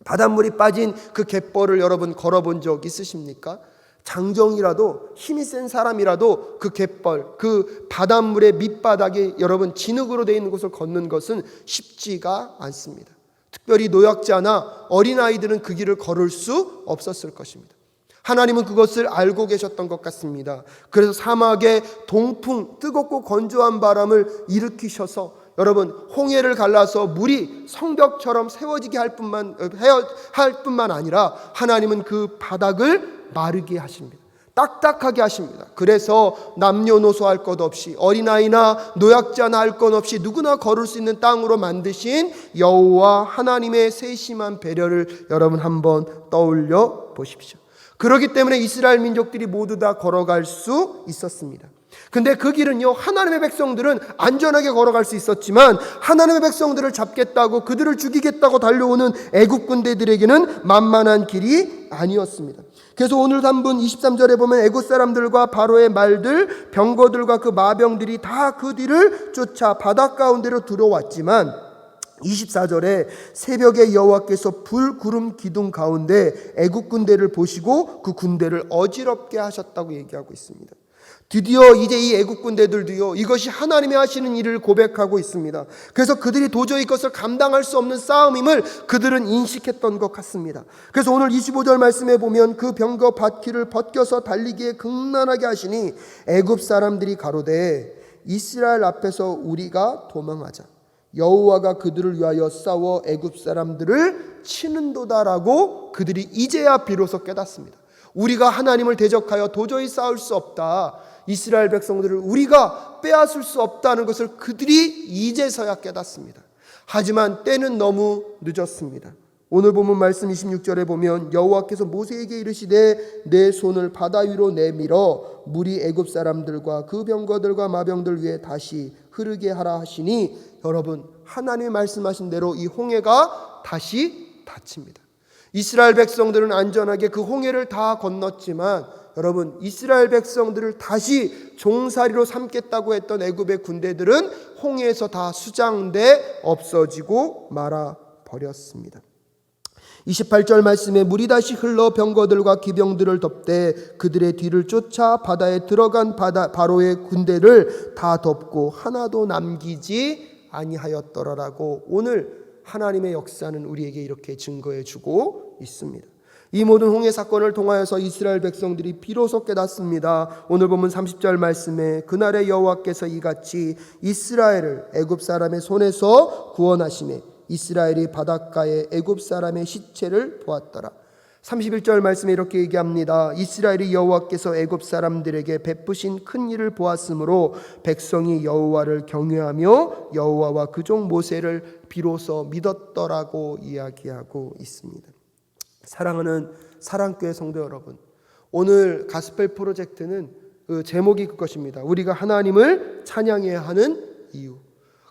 바닷물이 빠진 그 갯벌을 여러분 걸어본 적 있으십니까? 장정이라도 힘이 센 사람이라도 그 갯벌, 그 바닷물의 밑바닥에 여러분 진흙으로 되어 있는 곳을 걷는 것은 쉽지가 않습니다. 특별히 노약자나 어린아이들은 그 길을 걸을 수 없었을 것입니다. 하나님은 그것을 알고 계셨던 것 같습니다. 그래서 사막에 동풍, 뜨겁고 건조한 바람을 일으키셔서 여러분 홍해를 갈라서 물이 성벽처럼 세워지게 할 뿐만 아니라 하나님은 그 바닥을 마르게 하십니다. 딱딱하게 하십니다. 그래서 남녀노소 할 것 없이 어린아이나 노약자나 할 것 없이 누구나 걸을 수 있는 땅으로 만드신 여호와 하나님의 세심한 배려를 여러분 한번 떠올려 보십시오. 그렇기 때문에 이스라엘 민족들이 모두 다 걸어갈 수 있었습니다. 근데 그 길은요, 하나님의 백성들은 안전하게 걸어갈 수 있었지만 하나님의 백성들을 잡겠다고 그들을 죽이겠다고 달려오는 애국 군대들에게는 만만한 길이 아니었습니다. 그래서 오늘 단분 23절에 보면 애국 사람들과 바로의 말들, 병거들과 그 마병들이 다 그 뒤를 쫓아 바닷 가운데로 들어왔지만 24절에 새벽에 여호와께서 불, 구름, 기둥 가운데 애국 군대를 보시고 그 군대를 어지럽게 하셨다고 얘기하고 있습니다. 드디어 이제 이 애국 군대들도요, 이것이 하나님이 하시는 일을 고백하고 있습니다. 그래서 그들이 도저히 이것을 감당할 수 없는 싸움임을 그들은 인식했던 것 같습니다. 그래서 오늘 25절 말씀에 보면 그 병거 바퀴를 벗겨서 달리기에 극난하게 하시니 애굽 사람들이 가로되 이스라엘 앞에서 우리가 도망하자, 여호와가 그들을 위하여 싸워 애굽 사람들을 치는도다라고 그들이 이제야 비로소 깨닫습니다. 우리가 하나님을 대적하여 도저히 싸울 수 없다, 이스라엘 백성들을 우리가 빼앗을 수 없다는 것을 그들이 이제서야 깨닫습니다. 하지만 때는 너무 늦었습니다. 오늘 본문 말씀 26절에 보면 여호와께서 모세에게 이르시되 내 손을 바다 위로 내밀어 물이 애굽 사람들과 그 병거들과 마병들 위에 다시 흐르게 하라 하시니, 여러분 하나님이 말씀하신 대로 이 홍해가 다시 닫힙니다. 이스라엘 백성들은 안전하게 그 홍해를 다 건넜지만 여러분 이스라엘 백성들을 다시 종살이로 삼겠다고 했던 애굽의 군대들은 홍해에서 다 수장돼 없어지고 말아버렸습니다. 28절 말씀에 물이 다시 흘러 병거들과 기병들을 덮되 그들의 뒤를 쫓아 바다에 들어간 바로의 군대를 다 덮고 하나도 남기지 아니하였더라라고 오늘 하나님의 역사는 우리에게 이렇게 증거해 주고 있습니다. 이 모든 홍해 사건을 통하여서 이스라엘 백성들이 비로소 깨닫습니다. 오늘 보면 30절 말씀에 그날에 여호와께서 이같이 이스라엘을 애굽 사람의 손에서 구원하시매 이스라엘이 바닷가에 애굽 사람의 시체를 보았더라. 31절 말씀에 이렇게 얘기합니다. 이스라엘이 여호와께서 애굽 사람들에게 베푸신 큰 일을 보았으므로 백성이 여호와를 경외하며 여호와와 그 종 모세를 비로소 믿었더라고 이야기하고 있습니다. 사랑하는 사랑교회 성도 여러분, 오늘 가스펠 프로젝트는 그 제목이 그것입니다. 우리가 하나님을 찬양해야 하는 이유.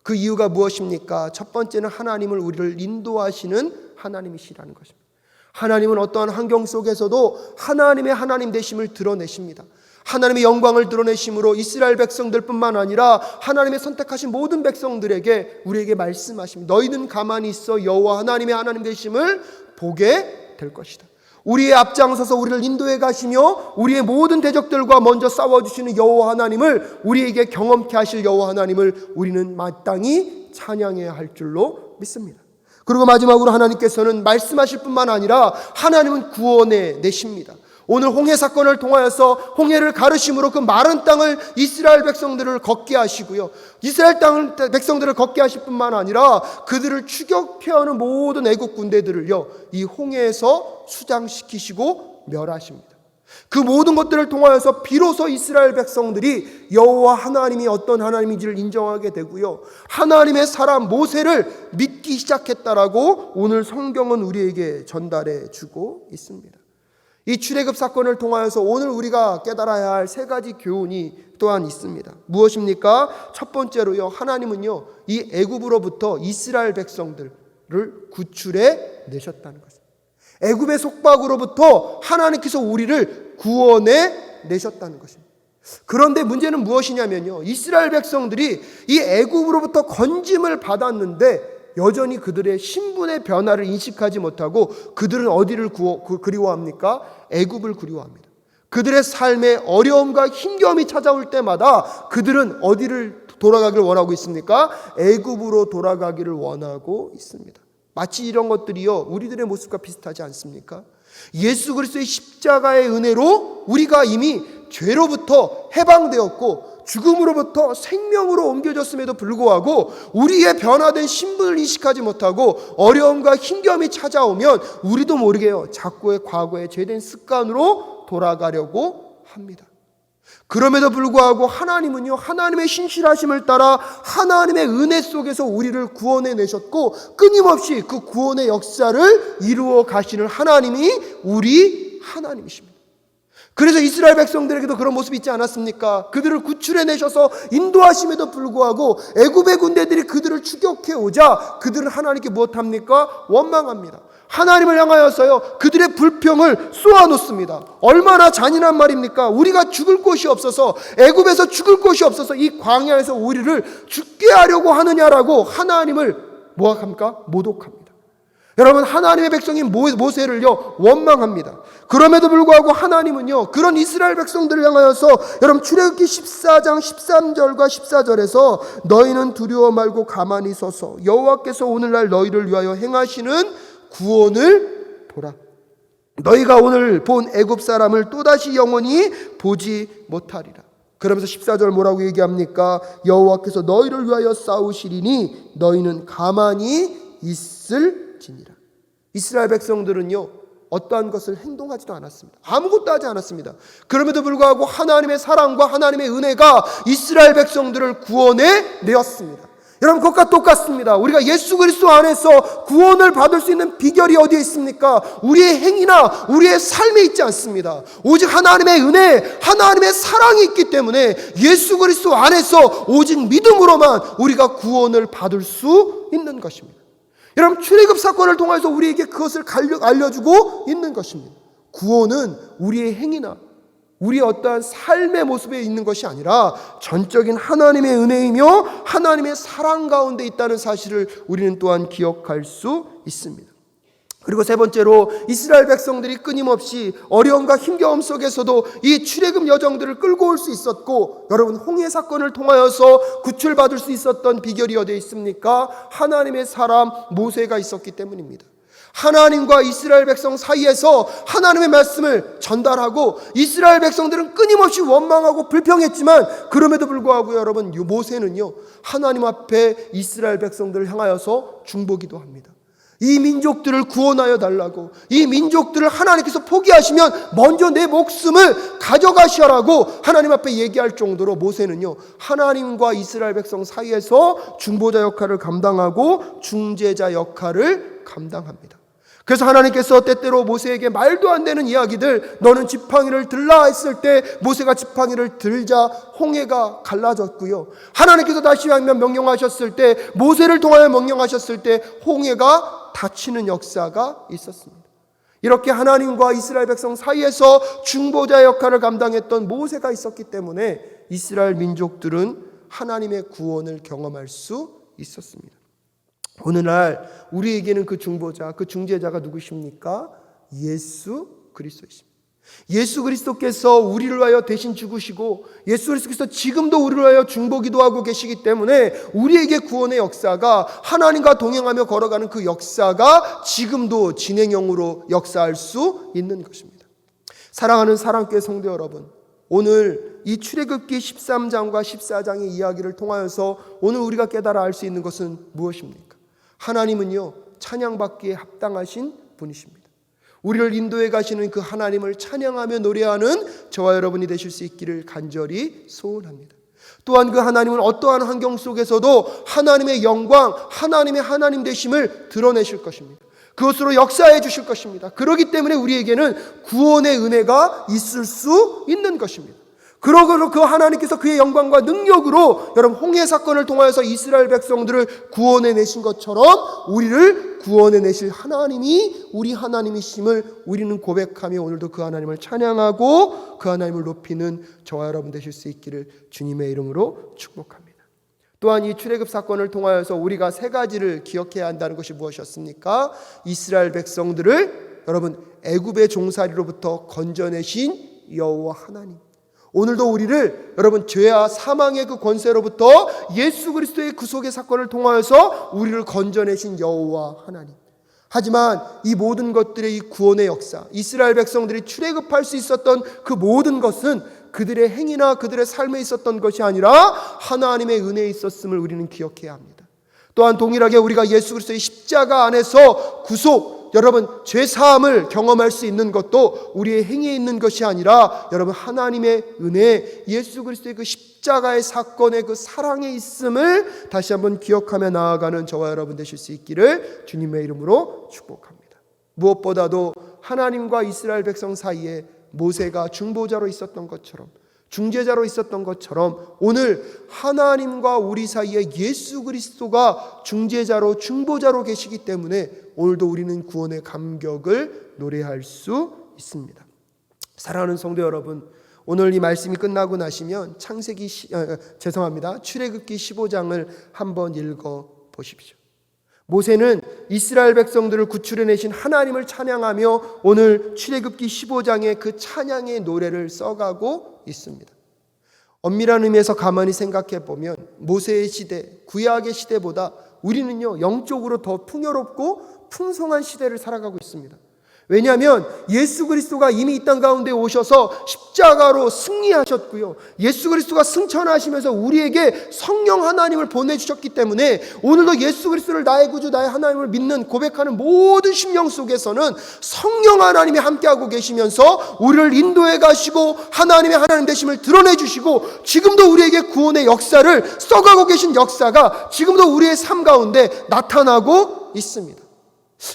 그 이유가 무엇입니까? 첫 번째는 하나님을 우리를 인도하시는 하나님이시라는 것입니다. 하나님은 어떠한 환경 속에서도 하나님의 하나님 되심을 드러내십니다. 하나님의 영광을 드러내심으로 이스라엘 백성들뿐만 아니라 하나님의 선택하신 모든 백성들에게 우리에게 말씀하십니다. 너희는 가만히 있어 여호와 하나님의 하나님 되심을 보게 될 것이다. 우리의 앞장서서 우리를 인도해 가시며 우리의 모든 대적들과 먼저 싸워주시는 여호와 하나님을, 우리에게 경험케 하실 여호와 하나님을 우리는 마땅히 찬양해야 할 줄로 믿습니다. 그리고 마지막으로 하나님께서는 말씀하실 뿐만 아니라 하나님은 구원해 내십니다. 오늘 홍해 사건을 통하여서 홍해를 가르심으로 그 마른 땅을 이스라엘 백성들을 걷게 하시고요, 이스라엘 땅을 백성들을 걷게 하실 뿐만 아니라 그들을 추격해오는 모든 애국 군대들을요 이 홍해에서 수장시키시고 멸하십니다. 그 모든 것들을 통하여서 비로소 이스라엘 백성들이 여호와 하나님이 어떤 하나님인지를 인정하게 되고요, 하나님의 사람 모세를 믿기 시작했다라고 오늘 성경은 우리에게 전달해 주고 있습니다. 이 출애굽 사건을 통하여서 오늘 우리가 깨달아야 할 세 가지 교훈이 또한 있습니다. 무엇입니까? 첫 번째로요, 하나님은요 이 애굽으로부터 이스라엘 백성들을 구출해 내셨다는 것입니다. 애굽의 속박으로부터 하나님께서 우리를 구원해 내셨다는 것입니다. 그런데 문제는 무엇이냐면요, 이스라엘 백성들이 이 애굽으로부터 건짐을 받았는데 여전히 그들의 신분의 변화를 인식하지 못하고 그들은 어디를 그리워합니까? 애굽을 그리워합니다. 그들의 삶에 어려움과 힘겨움이 찾아올 때마다 그들은 어디를 돌아가기를 원하고 있습니까? 애굽으로 돌아가기를 원하고 있습니다. 마치 이런 것들이요 우리들의 모습과 비슷하지 않습니까? 예수 그리스도의 십자가의 은혜로 우리가 이미 죄로부터 해방되었고 죽음으로부터 생명으로 옮겨졌음에도 불구하고 우리의 변화된 신분을 인식하지 못하고 어려움과 힘겨움이 찾아오면 우리도 모르게요 자꾸의 과거의 죄된 습관으로 돌아가려고 합니다. 그럼에도 불구하고 하나님은요 하나님의 신실하심을 따라 하나님의 은혜 속에서 우리를 구원해 내셨고 끊임없이 그 구원의 역사를 이루어 가시는 하나님이 우리 하나님이십니다. 그래서 이스라엘 백성들에게도 그런 모습이 있지 않았습니까? 그들을 구출해 내셔서 인도하심에도 불구하고 애굽의 군대들이 그들을 추격해 오자 그들은 하나님께 무엇합니까? 원망합니다. 하나님을 향하여서요 그들의 불평을 쏘아놓습니다. 얼마나 잔인한 말입니까? 우리가 죽을 곳이 없어서, 애굽에서 죽을 곳이 없어서 이 광야에서 우리를 죽게 하려고 하느냐라고 하나님을 뭐합니까? 모독합니다. 여러분, 하나님의 백성인 모세를요 원망합니다. 그럼에도 불구하고 하나님은요 그런 이스라엘 백성들을 향하여서 여러분 출애굽기 14장 13절과 14절에서 너희는 두려워 말고 가만히 서서 여호와께서 오늘날 너희를 위하여 행하시는 구원을 보라. 너희가 오늘 본 애굽 사람을 또다시 영원히 보지 못하리라. 그러면서 14절 뭐라고 얘기합니까? 여호와께서 너희를 위하여 싸우시리니 너희는 가만히 있을지니라. 이스라엘 백성들은요 어떠한 것을 행동하지도 않았습니다. 아무것도 하지 않았습니다. 그럼에도 불구하고 하나님의 사랑과 하나님의 은혜가 이스라엘 백성들을 구원해 내었습니다. 여러분, 그것과 똑같습니다. 우리가 예수 그리스도 안에서 구원을 받을 수 있는 비결이 어디에 있습니까? 우리의 행위나 우리의 삶에 있지 않습니다. 오직 하나님의 은혜, 하나님의 사랑이 있기 때문에 예수 그리스도 안에서 오직 믿음으로만 우리가 구원을 받을 수 있는 것입니다. 여러분, 출애굽 사건을 통해서 우리에게 그것을 알려주고 있는 것입니다. 구원은 우리의 행위나 우리의 어떠한 삶의 모습에 있는 것이 아니라 전적인 하나님의 은혜이며 하나님의 사랑 가운데 있다는 사실을 우리는 또한 기억할 수 있습니다. 그리고 세 번째로 이스라엘 백성들이 끊임없이 어려움과 힘겨움 속에서도 이 출애굽 여정들을 끌고 올 수 있었고, 여러분 홍해 사건을 통하여서 구출받을 수 있었던 비결이 어디에 있습니까? 하나님의 사람 모세가 있었기 때문입니다. 하나님과 이스라엘 백성 사이에서 하나님의 말씀을 전달하고 이스라엘 백성들은 끊임없이 원망하고 불평했지만 그럼에도 불구하고 여러분 모세는요 하나님 앞에 이스라엘 백성들을 향하여서 중보기도 합니다. 이 민족들을 구원하여 달라고, 이 민족들을 하나님께서 포기하시면 먼저 내 목숨을 가져가시라고 하나님 앞에 얘기할 정도로 모세는요 하나님과 이스라엘 백성 사이에서 중보자 역할을 감당하고 중재자 역할을 감당합니다. 그래서 하나님께서 때때로 모세에게 말도 안 되는 이야기들, 너는 지팡이를 들라 했을 때 모세가 지팡이를 들자 홍해가 갈라졌고요, 하나님께서 다시 한번 명령하셨을 때, 모세를 통하여 명령하셨을 때 홍해가 닫히는 역사가 있었습니다. 이렇게 하나님과 이스라엘 백성 사이에서 중보자 역할을 감당했던 모세가 있었기 때문에 이스라엘 민족들은 하나님의 구원을 경험할 수 있었습니다. 오늘날 우리에게는 그 중보자, 그 중재자가 누구십니까? 예수 그리스도이십니다. 예수 그리스도께서 우리를 위하여 대신 죽으시고 예수 그리스도께서 지금도 우리를 위하여 중보기도 하고 계시기 때문에 우리에게 구원의 역사가, 하나님과 동행하며 걸어가는 그 역사가 지금도 진행형으로 역사할 수 있는 것입니다. 사랑하는 사랑교회 성도 여러분, 오늘 이 출애굽기 13장과 14장의 이야기를 통하여서 오늘 우리가 깨달아 알 수 있는 것은 무엇입니까? 하나님은요, 찬양받기에 합당하신 분이십니다. 우리를 인도해 가시는 그 하나님을 찬양하며 노래하는 저와 여러분이 되실 수 있기를 간절히 소원합니다. 또한 그 하나님은 어떠한 환경 속에서도 하나님의 영광, 하나님의 하나님 되심을 드러내실 것입니다. 그것으로 역사해 주실 것입니다. 그렇기 때문에 우리에게는 구원의 은혜가 있을 수 있는 것입니다. 그러므로 그 하나님께서 그의 영광과 능력으로 여러분 홍해 사건을 통하여서 이스라엘 백성들을 구원해 내신 것처럼 우리를 구원해 내실 하나님이 우리 하나님이심을 우리는 고백하며 오늘도 그 하나님을 찬양하고 그 하나님을 높이는 저와 여러분 되실 수 있기를 주님의 이름으로 축복합니다. 또한 이 출애굽 사건을 통하여서 우리가 세 가지를 기억해야 한다는 것이 무엇이었습니까? 이스라엘 백성들을 여러분 애굽의 종살이로부터 건져내신 여호와 하나님, 오늘도 우리를 여러분 죄와 사망의 그 권세로부터 예수 그리스도의 구속의 사건을 통하여서 우리를 건져내신 여호와 하나님. 하지만 이 모든 것들의 이 구원의 역사, 이스라엘 백성들이 출애굽할 수 있었던 그 모든 것은 그들의 행위나 그들의 삶에 있었던 것이 아니라 하나님의 은혜에 있었음을 우리는 기억해야 합니다. 또한 동일하게 우리가 예수 그리스도의 십자가 안에서 구속, 여러분 죄사함을 경험할 수 있는 것도 우리의 행위에 있는 것이 아니라 여러분 하나님의 은혜, 예수 그리스도의 그 십자가의 사건의 그 사랑에 있음을 다시 한번 기억하며 나아가는 저와 여러분 되실 수 있기를 주님의 이름으로 축복합니다. 무엇보다도 하나님과 이스라엘 백성 사이에 모세가 중보자로 있었던 것처럼, 중재자로 있었던 것처럼 오늘 하나님과 우리 사이에 예수 그리스도가 중재자로 중보자로 계시기 때문에 오늘도 우리는 구원의 감격을 노래할 수 있습니다. 사랑하는 성도 여러분, 오늘 이 말씀이 끝나고 나시면 출애굽기 15장을 한번 읽어 보십시오. 모세는 이스라엘 백성들을 구출해내신 하나님을 찬양하며 오늘 출애굽기 15장의 그 찬양의 노래를 써가고 있습니다. 엄밀한 의미에서 가만히 생각해 보면 모세의 시대, 구약의 시대보다 우리는요 영적으로 더 풍요롭고 풍성한 시대를 살아가고 있습니다. 왜냐하면 예수 그리스도가 이미 이 땅 가운데 오셔서 십자가로 승리하셨고요, 예수 그리스도가 승천하시면서 우리에게 성령 하나님을 보내주셨기 때문에 오늘도 예수 그리스도를 나의 구주 나의 하나님을 믿는 고백하는 모든 심령 속에서는 성령 하나님이 함께하고 계시면서 우리를 인도해 가시고 하나님의 하나님 되심을 드러내 주시고 지금도 우리에게 구원의 역사를 써가고 계신 역사가 지금도 우리의 삶 가운데 나타나고 있습니다.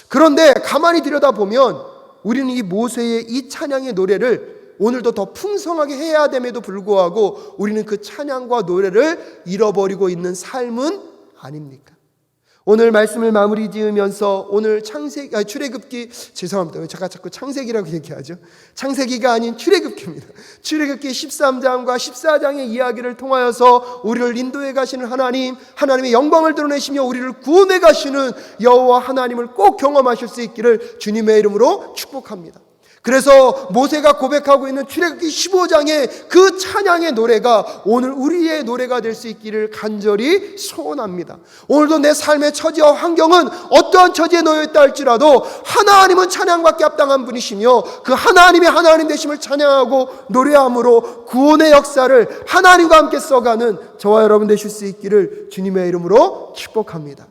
그런데 가만히 들여다보면 우리는 이 모세의 이 찬양의 노래를 오늘도 더 풍성하게 해야 됨에도 불구하고 우리는 그 찬양과 노래를 잃어버리고 있는 삶은 아닙니까? 오늘 말씀을 마무리 지으면서 오늘 출애굽기, 죄송합니다. 왜 제가 자꾸 창세기라고 얘기하죠? 창세기가 아닌 출애굽기입니다. 출애굽기 13장과 14장의 이야기를 통하여서 우리를 인도해 가시는 하나님, 하나님의 영광을 드러내시며 우리를 구원해 가시는 여호와 하나님을 꼭 경험하실 수 있기를 주님의 이름으로 축복합니다. 그래서 모세가 고백하고 있는 출애굽기 15장의 그 찬양의 노래가 오늘 우리의 노래가 될 수 있기를 간절히 소원합니다. 오늘도 내 삶의 처지와 환경은 어떠한 처지에 놓여 있다 할지라도 하나님은 찬양받기 합당한 분이시며 그 하나님의 하나님 되심을 찬양하고 노래함으로 구원의 역사를 하나님과 함께 써가는 저와 여러분 되실 수 있기를 주님의 이름으로 축복합니다.